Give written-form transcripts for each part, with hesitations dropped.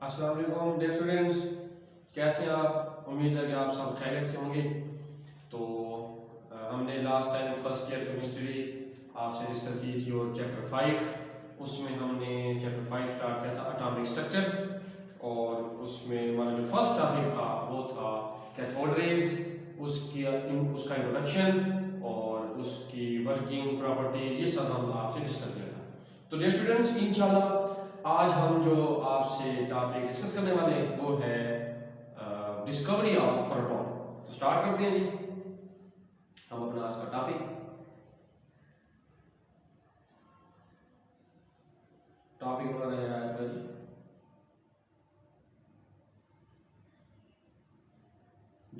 अस्सलाम वालेकुम dear students, कैसे हैं आप? उम्मीद है कि आप सब खैरियत से होंगे। तो हमने last time first year chemistry आपसे डिस्कस की थी और चैप्टर 5 उसमें हमने चैप्टर 5 स्टार्ट किया था एटॉमिक स्ट्रक्चर। और उसमें हमारा जो फर्स्ट टॉपिक था वो था कैथोड रेज, उसका इंट्रोडक्शन और उसकी वर्किंग प्रॉपर्टीज, ये सब हम आपसे डिस्कस किया था। तो डियर स्टूडेंट्स, इंशाल्लाह आज हम जो आपसे टॉपिक डिस्कस करने वाले हैं वो है डिस्कवरी ऑफ प्रोटॉन। तो स्टार्ट करते हैं जी हम अपना आज का टॉपिक। हमारा है आज का जी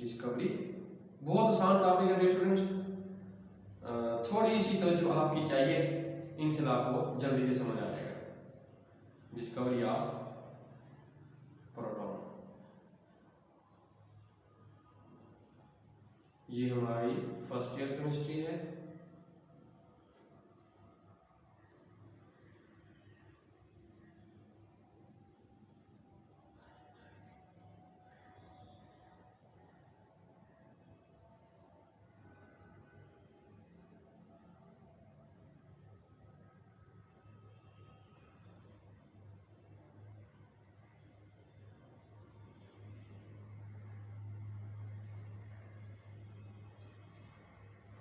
डिस्कवरी। बहुत आसान टॉपिक है डियर स्टूडेंट्स, थोड़ी सी तवज्जो आपकी चाहिए, इंशाल्लाह आपको जल्दी से समझ आ जाएगा। डिस्कवरी ऑफ प्रोटॉन, ये हमारी फर्स्ट ईयर केमिस्ट्री है।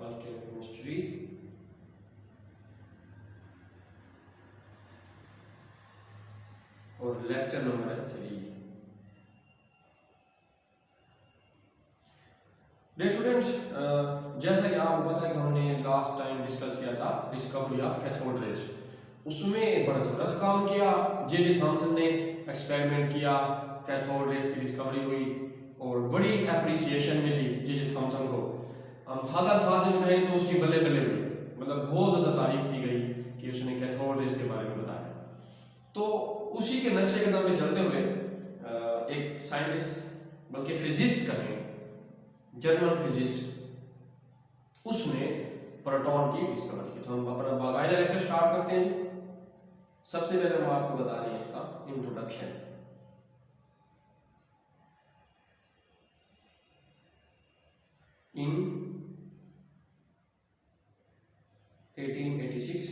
फर्स्ट ईयर केमिस्ट्री और लेक्चर नंबर है 3। डियर स्टूडेंट्स, जैसा कि आपको पता है कि हमने लास्ट टाइम डिस्कस किया था डिस्कवरी ऑफ कैथोड रेज। उसमें बड़ा ज़बरदस्त काम किया। जे थॉमसन ने एक्सपेरिमेंट किया, कैथोड रेज की डिस्कवरी हुई और बड़ी अप्रिसिएशन मिली जे थॉमसन को। हम सादा अल्फाज में कहें तो उसकी बल्ले बल्ले हुई, मतलब बहुत ज़्यादा तारीफ की गई कि उसने कैथोड रेज के बारे में बताया। तो उसी के नक्शे कदम में चलते हुए एक साइंटिस्ट, बल्कि फिजिस्ट कहें, जर्मन फिजिस्ट, उसने प्रोटॉन की डिस्कवरी की। तो हम अपना बाकायदा लेक्चर स्टार्ट करते हैं। सबसे पहले हम आपको बता रहे हैं इसका इंट्रोडक्शन। इन 1886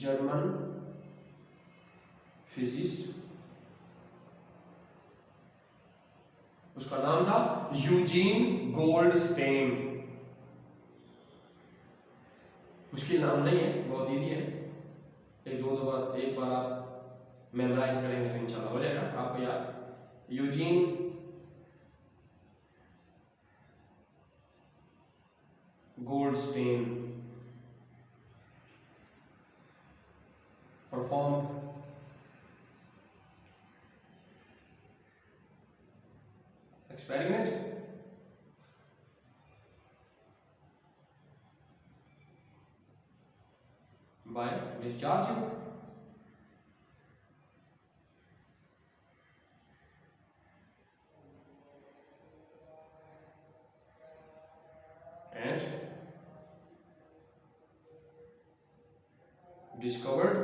जर्मन फिजिस्ट, उसका नाम था यूजीन गोल्डस्टेन। मुश्किल नाम नहीं है, बहुत इजी है। एक बार आप मेमोराइज करेंगे तो इंशाल्लाह हो जाएगा आपको याद। Eugene Goldstein perform experiment by discharge tube and discovered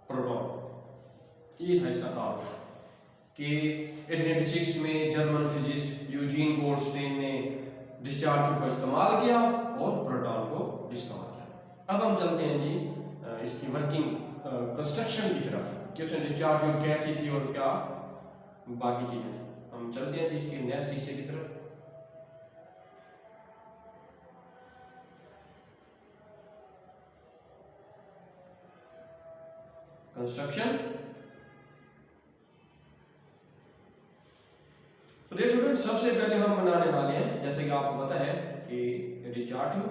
proton. ये था इसका तारुफ कि 1886 में जर्मन फिजिस्ट यूजीन गोल्डस्टेन ने डिस्चार्ज ट्यूब का इस्तेमाल किया और प्रोटॉन को डिस्कवर किया। अब हम चलते हैं जी इसकी वर्किंग कंस्ट्रक्शन की तरफ कि उसने डिस्चार्ज ट्यूब कैसी थी और क्या बाकी चीज़ें थी। हम चलते हैं जी इसके नेक्स्ट हिस्से की तरफ। कंस्ट्रक्शन। तो देखिए स्टूडेंट, सबसे पहले हम बनाने वाले हैं, जैसे कि आपको पता है कि डिस्चार्ज ट्यूब,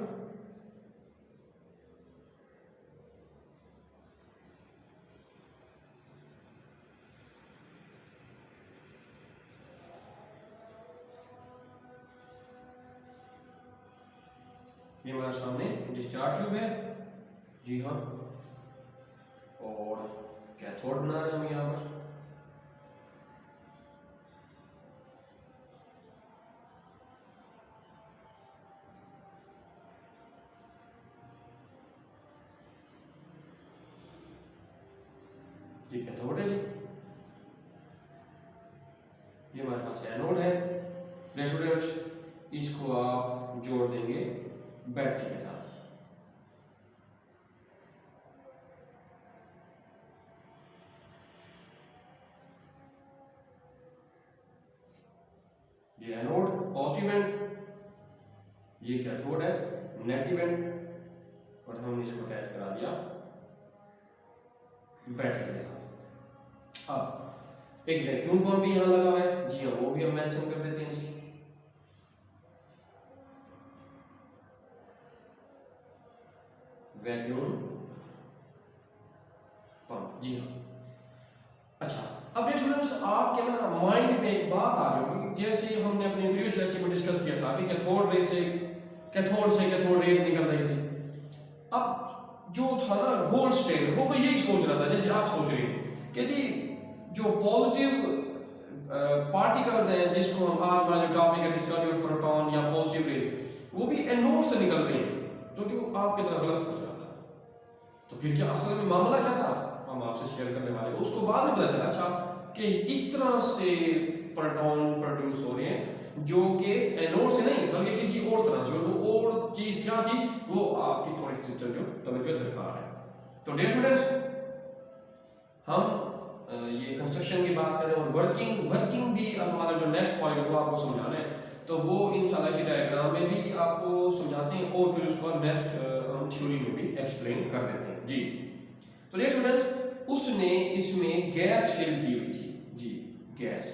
ये हमारे सामने डिस्चार्ज ट्यूब है जी हाँ, और कैथोड बना रहे हैं हम यहाँ पर। ये कैथोड है जी, ये हमारे पास एनोड है। स्टूडेंट्स इसको आप जोड़ देंगे बैटरी के साथ। ये एनोड पॉजिटिव एंड, ये कैथोड है नेगेटिव एंड, और हमने इसको अटैच करा दिया बैटरी के साथ। अब एक वैक्यूम पंप भी यहां लगा हुआ है जी हाँ, वो भी हम मेंशन कर देते हैं जी। वैक्यूम पंप जी हाँ। अच्छा, अब ये स्टूडेंट्स आपके ना माइंड में एक बात आ रही होगी, जैसे हमने अपने प्रीवियस लेक्चर में डिस्कस किया था कि कैथोड से कैथोड रेज निकल रही थी। अब जो था ना गोल्डस्टेन, वो यही सोच रहा था जैसे आप सोच रहे हैं कि जी जो पॉजिटिव पार्टिकल्स हैं, जिसको हम आज हमारा जो टॉपिक है डिस्कवरी ऑफ प्रोटॉन या पॉजिटिव रेज, वो भी एनोड से निकल रही हैं, तो कि वो आपकी तरफ गलत हो जाता है। तो फिर क्या असल में मामला क्या था, हम आपसे शेयर करने वाले, उसको बाद में पता चला अच्छा कि इस तरह से प्रोटॉन प्रोड्यूस हो रहे हैं जो कि एनोड से नहीं बल्कि किसी और तरह से, वो और चीज क्या थी वो आपकी थोड़ी सी जो तवज्जो दरकार है। तो डियर स्टूडेंट्स, हम ये कंस्ट्रक्शन की बात करें और वर्किंग भी अब हमारा जो नेक्स्ट पॉइंट है वो आपको समझाना है, तो वो इंशाल्लाह इसी डायग्राम में भी आपको समझाते हैं और फिर उसको नेक्स्ट हम थ्योरी में भी एक्सप्लेन कर देते हैं जी। तो डियर स्टूडेंट्स, उसने इसमें गैस फिल की हुई थी जी, गैस,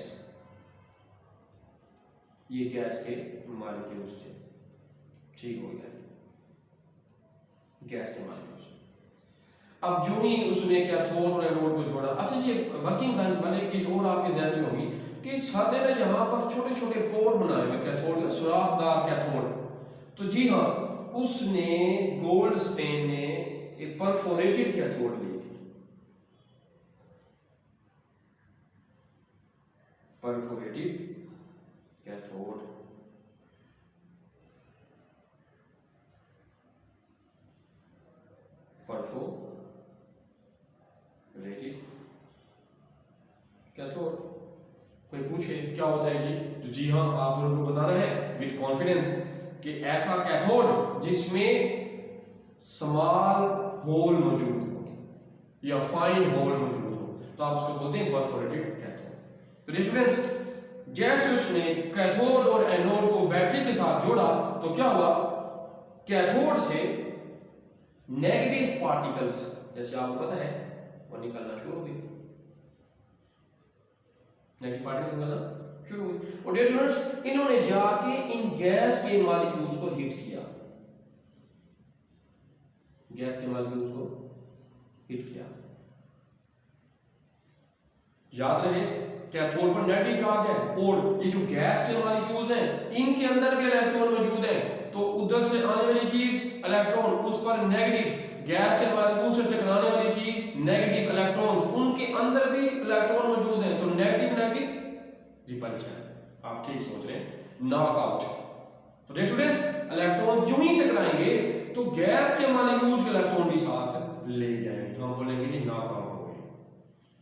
ये गैस के मॉलिक्यूल्स थे, ठीक हो गया, गैस के मॉलिक्यूल्स। अब जो ही उसने कैथोड और एनोड को जोड़ा, अच्छा ये वर्किंग लाइंस वाले एक चीज और आपके ध्यान में होगी कि सारे ने यहाँ पर छोटे छोटे पोर बनाए हुए कैथोड में, सुराखदार कैथोड। तो जी हाँ, उसने गोल्डस्टेन ने एक परफोरेटेड कैथोड ली थी, परफोरेटेड कैथोड, परफोरेटेड कैथोड। कोई पूछे क्या होता है जी, तो जी हाँ आप लोगों को बताना है विद कॉन्फिडेंस कि ऐसा कैथोड जिसमें स्मॉल होल मौजूद हो या फाइन होल मौजूद हो, तो आप उसको बोलते हैं परफोरेटेड कैथोड। तो स्टूडेंट्स, जैसे उसने कैथोड और एनोड को बैटरी के साथ जोड़ा तो क्या हुआ, कैथोड से नेगेटिव पार्टिकल्स, जैसे आपको पता है, वो निकलना शुरू हो गई, नेगेटिव पार्टिकल्स निकलना शुरू हुई। और डियर स्टूडेंट्स, इन्होंने जाके इन गैस के मॉलिक्यूल्स को हीट किया, गैस के मॉलिक्यूल्स को हीट किया। याद रहे कैथोड पर नेगेटिव चार्ज है और ये जो गैस के मॉलिक्यूल्स हैं इनके अंदर भी इलेक्ट्रॉन मौजूद है, तो उधर से आने वाली चीज इलेक्ट्रॉन, उस पर नेगेटिव, गैस के मॉलिक्यूल से टकराने वाली चीज नेगेटिव इलेक्ट्रॉन्स, उनके अंदर भी इलेक्ट्रॉन मौजूद हैं, तो नेगेटिव नेगेटिव रिपल्शन, आप ठीक सोच रहे हैं, नॉकआउट। तो डियर स्टूडेंट्स, इलेक्ट्रॉन जो ही टकराएंगे तो गैस के मॉलिक्यूल्स के इलेक्ट्रॉन भी साथ ले जाएंगे, तो हम बोलेंगे जी नॉकआउट हो गए।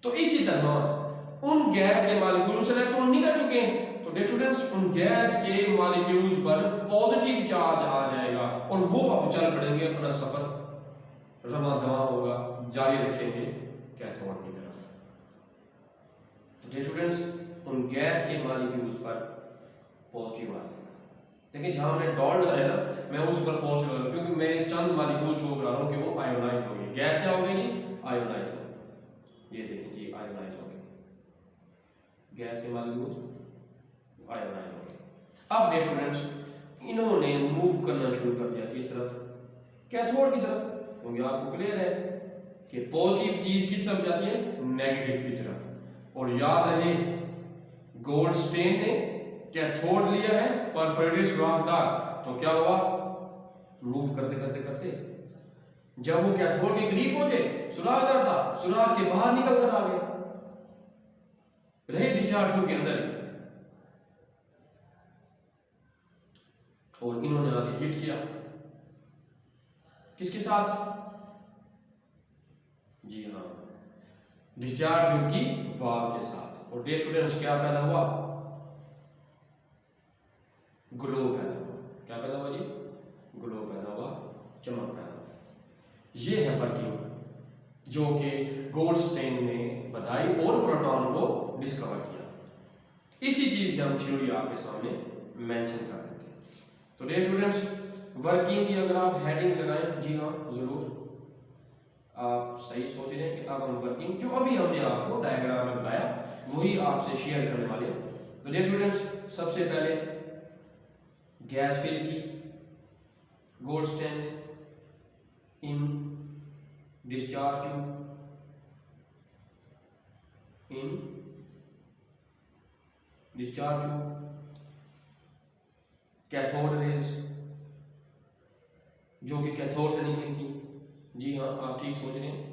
तो इसी तरह उन गैस के मॉलिक्यूल से इलेक्ट्रॉन निकल चुके हैं, तो डियर स्टूडेंट्स उन गैस के मॉलिक्यूल्स पर पॉजिटिव चार्ज आ जाएगा और वो अब चल पड़ेंगे, अपना सफर रवाना होगा, जारी रखेंगे कैथोड की तरफ। तो डियर स्टूडेंट्स, उन गैस के मॉलिक्यूल्स पर पॉजिटिव आ जाएगा। देखिए जहां हमने डॉट लगाया ना, मैं उस पर पॉजिटिव लगा क्योंकि मैं चंद मॉलिक्यूल शो करा रहा हूं कि वो आयोनाइज हो गए। गैस क्या हो गई जी, आयोनाइज हो गई, ये देखिए जी आयोनाइज हो गई, गैस के मॉलिक्यूल्स आयोनाइज हो गए। अब डियर स्टूडेंट्स, इन्होंने मूव करना शुरू कर दिया किस तरफ, कैथोड की तरफ, क्योंकि आपको क्लियर है कि पॉजिटिव चीज किस तरफ जाती है, नेगेटिव की तरफ। और याद रहे गोल्डस्टेन ने कैथोड लिया है परफोरेटेड सुराखदार, तो क्या हुआ, मूव करते करते करते जब वो कैथोड के करीब पहुंचे, सुराखदार था, सुराख से बाहर निकल कर आ गए, रहे डिस्चार्ज के अंदर, और इन्होंने आगे हिट किया किसके साथ, जी हाँ डिस्चार्ज ट्यूब की वाल्व के साथ। और डियर स्टूडेंट्स क्या पैदा हुआ? ग्लो पैदा हुआ। क्या पैदा हुआ जी? ग्लो पैदा हुआ, चमक पैदा हुआ। ये है वर्किंग जो कि गोल्डस्टेन ने बताई और प्रोटॉन को डिस्कवर किया। इसी चीज की हम थ्योरी आपके सामने मेंशन कर रहे थे। तो डियर स्टूडेंट्स, वर्किंग की अगर आप हेडिंग लगाएं, जी हाँ जरूर, आप सही सोच रहे हैं कि अब हम वर्किंग जो अभी हमने आपको डायग्राम में बताया वही आपसे शेयर करने वाले हैं। तो डियर स्टूडेंट्स, सबसे पहले गैस फिल की गोल्डस्टेन ने इन डिस्चार्ज ट्यूब, इन डिस्चार्ज ट्यूब, कैथोड रेज जो कि कैथोड से निकली थी। जी हाँ, आप ठीक सोच रहे हैं।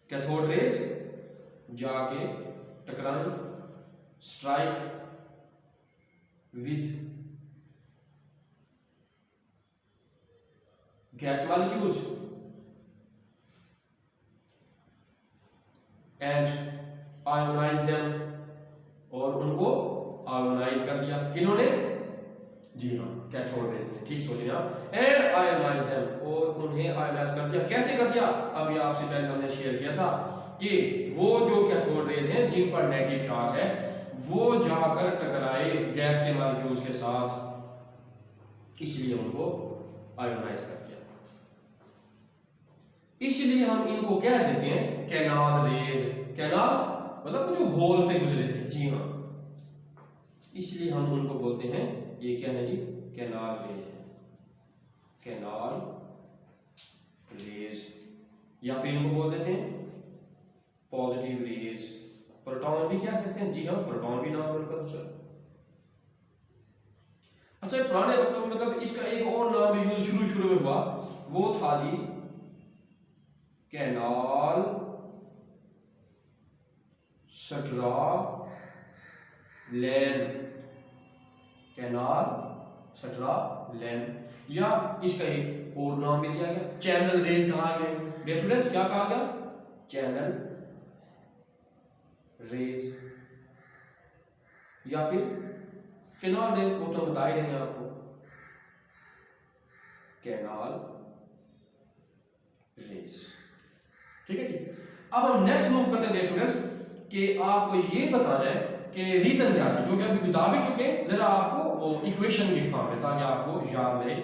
कैथोड रेज जाके टकराई, strike with gas molecules and ionise them, और उनको आयोनाइज कर दिया। किन्होंने? जी हाँ, कैथोड रेज ने, ठीक सोचिए आप। एंड आयोनाइज देम, और उन्हें आयोनाइज कर दिया। कैसे कर दिया? अभी आपसे पहले हमने शेयर किया था कि वो जो कैथोड रेज हैं जिन पर नेगेटिव चार्ज है वो जाकर टकराए गैस के मॉलिक्यूल्स के साथ, इसलिए उनको आयोनाइज कर दिया। इसलिए हम इनको कह देते हैं कैनाल रेज। कैनाल मतलब वो जो होल से गुजरे थे। जी हाँ, इसलिए हम उनको बोलते हैं, ये क्या है जी? कैनाल रेज है, कैनाल रेज। या फिर इनको बोल देते हैं पॉजिटिव रेज। प्रोटॉन भी कह सकते हैं। जी हाँ, प्रोटॉन भी नाम है उनका दूसरा। अच्छा, पुराने वक्तों में मतलब इसका एक और नाम यूज शुरू में हुआ, वो था जी कैनाल स्ट्रालैंड। कैनाल स्ट्रालैंड, या इसका एक और नाम भी दिया गया, चैनल रेज कहा गया। डियर स्टूडेंट्स, क्या कहा गया? चैनल रेज, या फिर कैनाल रेज, वो तो बता ही रहे हैं आपको, कैनाल रेज। ठीक है जी। अब हम नेक्स्ट मूव करते हैं स्टूडेंट्स कि आपको ये बताना है कि रीजन क्या था, जो कि अभी बता भी चुके हैं। जरा आपको वो इक्वेशन की फॉर्म में, ताकि आपको याद रहे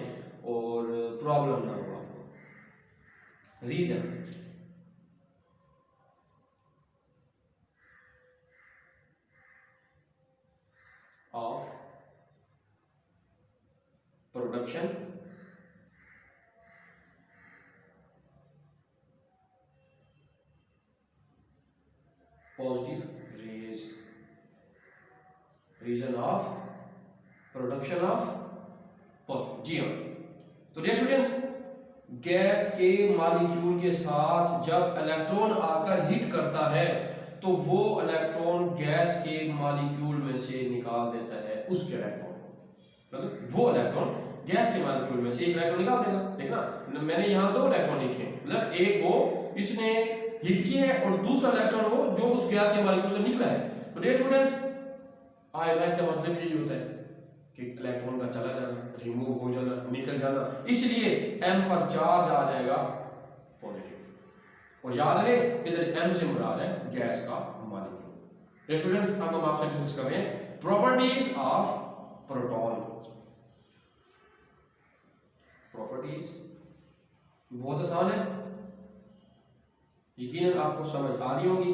और प्रॉब्लम ना हो आपको। Region of production positive rays, region of production of positive. जी हाँ। तो डियर स्टूडेंट्स, गैस के मॉलिक्यूल के साथ जब इलेक्ट्रॉन आकर हिट करता है तो वो इलेक्ट्रॉन गैस के मॉलिक्यूल में से निकाल देता है उसके इलेक्ट्रॉन को। मतलब वो इलेक्ट्रॉन गैस के मॉलिक्यूल में से एक इलेक्ट्रॉन निकाल देगा। देखना, मैंने यहाँ दो इलेक्ट्रॉन लिखे, मतलब एक वो इसने हिट की है और दूसरा इलेक्ट्रॉन वो जो उस गैस के मॉलिक्यूल से निकला है। तो डियर स्टूडेंट्स, आयोनाइज का मतलब यही होता है कि इलेक्ट्रॉन का चला जाना, रिमूव हो जाना, निकल जाना। इसलिए m पर चार्ज आ जाएगा पॉजिटिव। और याद रहे, इधर m से मुराद है गैस का मॉलिक्यूल। डियर स्टूडेंट्स, अब हम आपसे डिस्कस कर रहे हैं प्रॉपर्टीज ऑफ प्रोटॉन। प्रॉपर्टीज बहुत आसान है, यकीनन आपको समझ आ रही होगी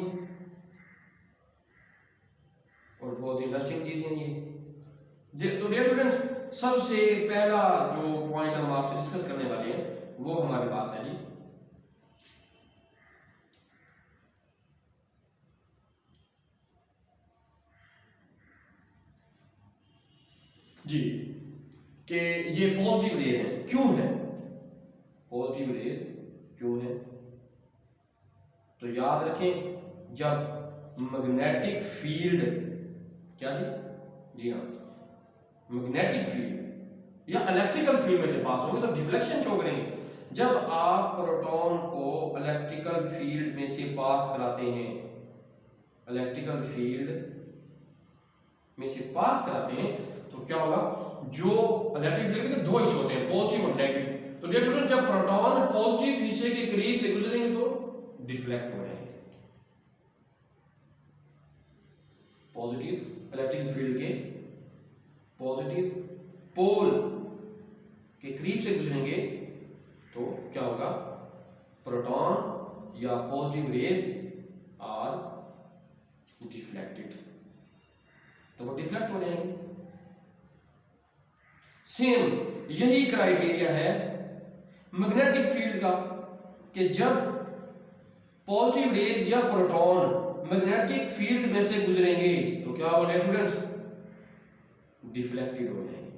और बहुत इंटरेस्टिंग चीजें हैं ये। तो डियर स्टूडेंट्स, सबसे पहला जो पॉइंट हम आपसे डिस्कस करने वाले हैं वो हमारे पास है जी कि ये पॉजिटिव रेज है। क्यों है पॉजिटिव रेज, क्यों है? तो याद रखें, जब मैग्नेटिक फील्ड, क्या जी? जी हाँ, मैग्नेटिक फील्ड या इलेक्ट्रिकल फील्ड में से पास होंगे तो डिफ्लेक्शन शो करेंगे। जब आप प्रोटॉन को इलेक्ट्रिकल फील्ड में से पास कराते हैं, इलेक्ट्रिकल फील्ड में से पास कराते हैं तो क्या होगा, जो इलेक्ट्रिक फील्ड के दो हिस्से होते हैं, पॉजिटिव और नेगेटिव। तो डियर स्टूडेंट, जब प्रोटॉन पॉजिटिव हिस्से के करीब से गुजरेंगे तो डिफ्लेक्ट हो जाएंगे, पॉजिटिव इलेक्ट्रिक फील्ड के पॉजिटिव पोल के करीब से गुजरेंगे तो क्या होगा, प्रोटॉन या पॉजिटिव रेज आर डिफ्लेक्टेड, तो वो डिफ्लेक्ट हो जाएंगे। सेम यही क्राइटेरिया है मैग्नेटिक फील्ड का कि जब पॉजिटिव रेज या प्रोटॉन मैग्नेटिक फील्ड में से गुजरेंगे तो क्या होगा स्टूडेंट्स, डिफ्लेक्टेड हो जाएंगे,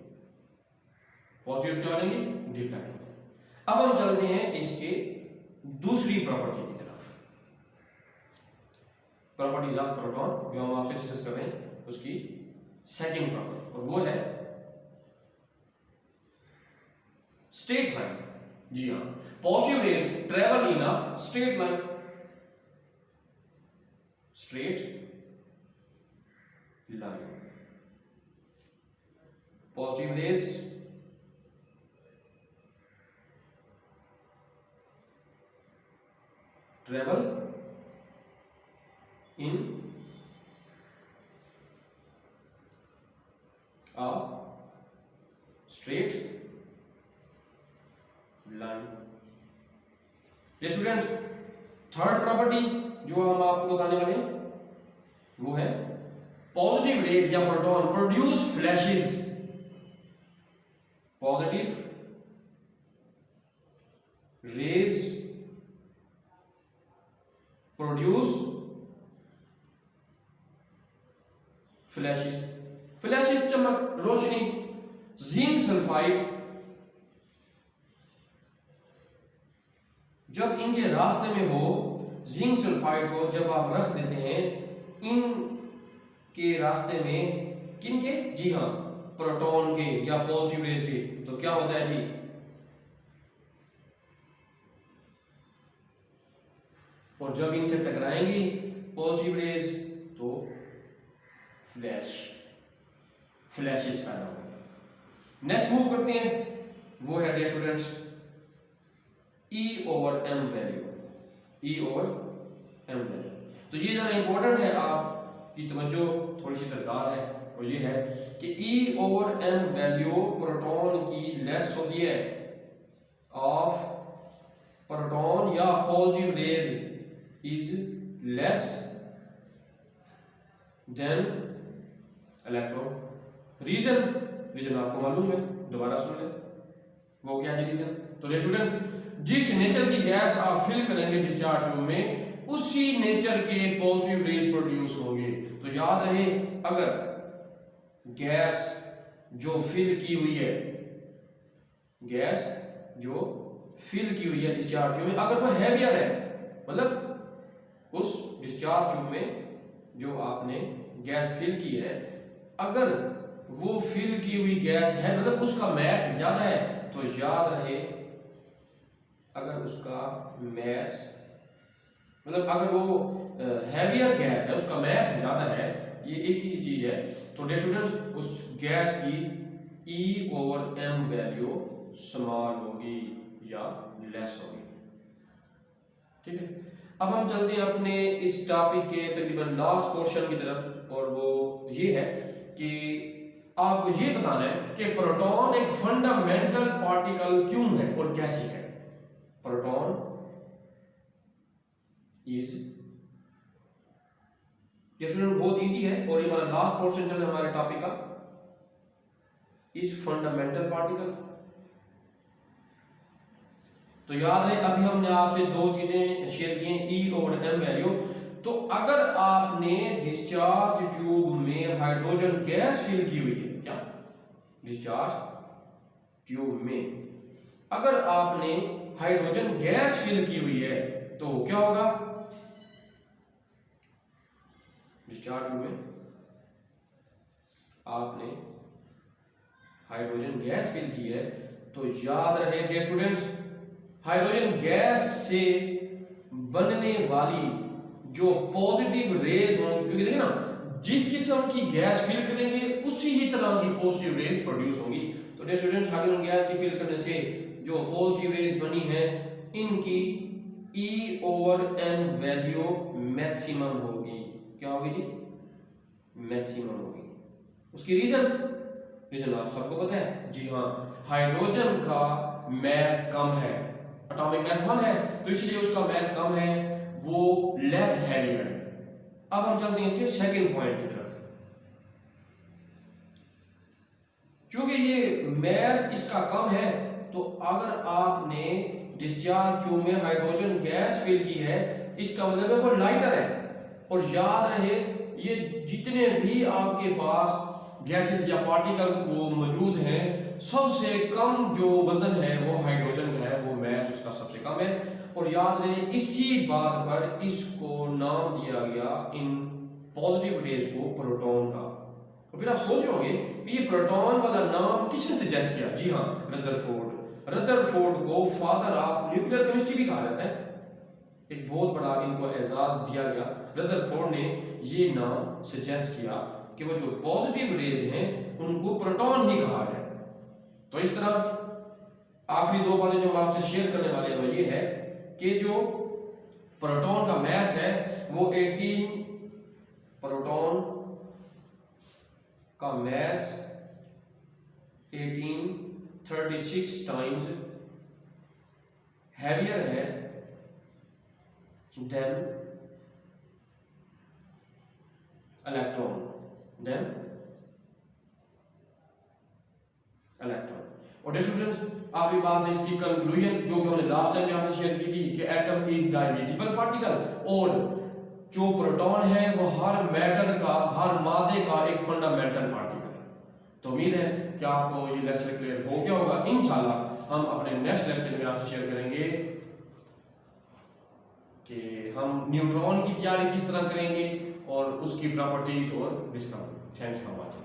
पॉजिटिव क्या हो जाएंगे, डिफ्लेक्ट हो जाएंगे। अब हम चलते हैं इसके दूसरी प्रॉपर्टी की तरफ, प्रॉपर्टीज ऑफ प्रोटॉन जो हम आपसे डिस्कस कर रहे हैं उसकी सेकंड प्रॉपर्टी, और वो है स्ट्रेट लाइन। जी हाँ, positive rays travel in a straight line, straight line, positive rays travel in a straight line। Students, third property जो हम आपको बताने वाले हैं वो है पॉजिटिव रेज या proton produce flashes, positive rays produce flashes, flashes चमक, रोशनी। जिंक सल्फाइड जब इनके रास्ते में हो, जिंक सल्फाइड को जब आप रख देते हैं इन के रास्ते में, किनके, जी हाँ, प्रोटॉन के या पॉजिटिव रेज के, तो क्या होता है जी, और जब इनसे टकराएंगी पॉजिटिव रेज तो फ्लैशेस पैदा होते हैं। नेक्स्ट मूव करते हैं, वो है dear students E/m value, E/m value. तो ये ज़रा इंपॉर्टेंट है, आपकी तवज्जो थोड़ी सी दरकार है, और ये है कि E/m वैल्यू प्रोटॉन की लेस होती है ऑफ प्रोटॉन या positive rays is less than electron. Reason आपको मालूम है, दोबारा सुन ले, वो क्या है रीजन। तो स्टूडेंट्स, जिस नेचर की गैस आप फिल करेंगे डिस्चार्ज ट्यूब में, उसी नेचर के पॉजिटिव रेज प्रोड्यूस होंगे। तो याद रहे, अगर गैस जो फिल की हुई है, गैस जो फिल की हुई है डिस्चार्ज ट्यूब में, अगर वो हैवियर है, मतलब उस डिस्चार्ज ट्यूब में जो आपने गैस फिल की है, अगर वो फिल की हुई गैस है, मतलब उसका मैस ज्यादा है, तो याद रहे अगर उसका मैस, मतलब अगर वो हैवियर गैस है, उसका मैस ज्यादा है, ये एक ही चीज है, तो डियर स्टूडेंट्स उस गैस की E/m वैल्यू स्मॉल होगी या लेस होगी। ठीक है, अब हम चलते हैं अपने इस टॉपिक के तकरीबन लास्ट पोर्शन की तरफ, और वो ये है कि आपको ये बताना है कि प्रोटॉन एक फंडामेंटल पार्टिकल क्यों है और कैसे है। प्रोटॉन इज, ये स्टूडेंट बहुत इजी है, और ये हमारा लास्ट पोर्शन चल रहा है हमारे टॉपिक का, इज फंडामेंटल पार्टिकल। तो याद है, अभी हमने आपसे दो चीजें शेयर की हैं, E/m वैल्यू। तो अगर आपने डिस्चार्ज ट्यूब में हाइड्रोजन गैस फिल की हुई है, क्या डिस्चार्ज ट्यूब में अगर आपने हाइड्रोजन गैस फिल की हुई है, तो क्या होगा, डिस्चार्ज ट्यूब में आपने हाइड्रोजन गैस फिल की है, तो याद रहे डियर स्टूडेंट्स, हाइड्रोजन गैस से बनने वाली जो पॉजिटिव रेज होंगी, क्योंकि देखिए ना, जिस किस्म की गैस फिल करेंगे उसी ही तरह की पॉजिटिव रेज प्रोड्यूस होंगी। तो डियर स्टूडेंट्स, हाइड्रोजन गैस की फिल करने से जो पॉजिटिव रेज बनी है, इनकी E/N वैल्यू मैक्सिमम होगी। क्या होगी जी? मैक्सिमम होगी। उसकी रीजन आप सबको पता है जी हाँ, हाइड्रोजन का मैस कम है, एटॉमिक मैस 1 है, तो इसलिए उसका मैस कम है, वो लेस हैवी है। अब हम चलते हैं इसके सेकंड पॉइंट की तरफ। क्योंकि ये मैस इसका कम है, तो अगर आपने डिस्चार्ज ट्यूब में हाइड्रोजन गैस फिल की है, इसका मतलब है वो लाइटर है। और याद रहे, ये जितने भी आपके पास गैसेस या पार्टिकल वो मौजूद हैं, सबसे कम जो वजन है वो हाइड्रोजन का है, वो मैस उसका सबसे कम है। और याद रहे, इसी बात पर इसको नाम दिया गया इन पॉजिटिव रेज को प्रोटॉन का। तो फिर आप सोच रहे होंगे कि ये प्रोटॉन वाला नाम किसने सजेस्ट किया? जी हाँ, रदरफोर्ड को फादर ऑफ न्यूक्लियर केमिस्ट्री भी कहा जाता है। एक बहुत बड़ा इनको एजाज दिया गया। रदरफोर्ड ने ये नाम सजेस्ट किया कि वो जो पॉजिटिव रेज हैं उनको प्रोटॉन ही कहा जाए। तो इस तरह आखिरी दो बातें जो हम आपसे शेयर करने वाले हैं वो ये है कि जो प्रोटॉन का मैस है वो 18, प्रोटॉन का मैस 1836 टाइम्स हैवियर है देन इलेक्ट्रॉन, और स्टूडेंट्स, आखिरी बात है इसकी कंक्लूजन, जो कि हमने लास्ट टाइम यहां पे शेयर की थी कि एटम इज डाइविजिबल पार्टिकल, और जो प्रोटॉन है वो हर मैटर का, हर मादे का एक फंडामेंटल पार्टिकल है। तो उम्मीद है कि आपको ये लेक्चर क्लियर हो गया होगा। इंशाल्लाह हम अपने नेक्स्ट लेक्चर में आपसे शेयर करेंगे कि हम न्यूट्रॉन की तैयारी किस तरह करेंगे और उसकी प्रॉपर्टीज और डिस्कवरी। Thanks for watching.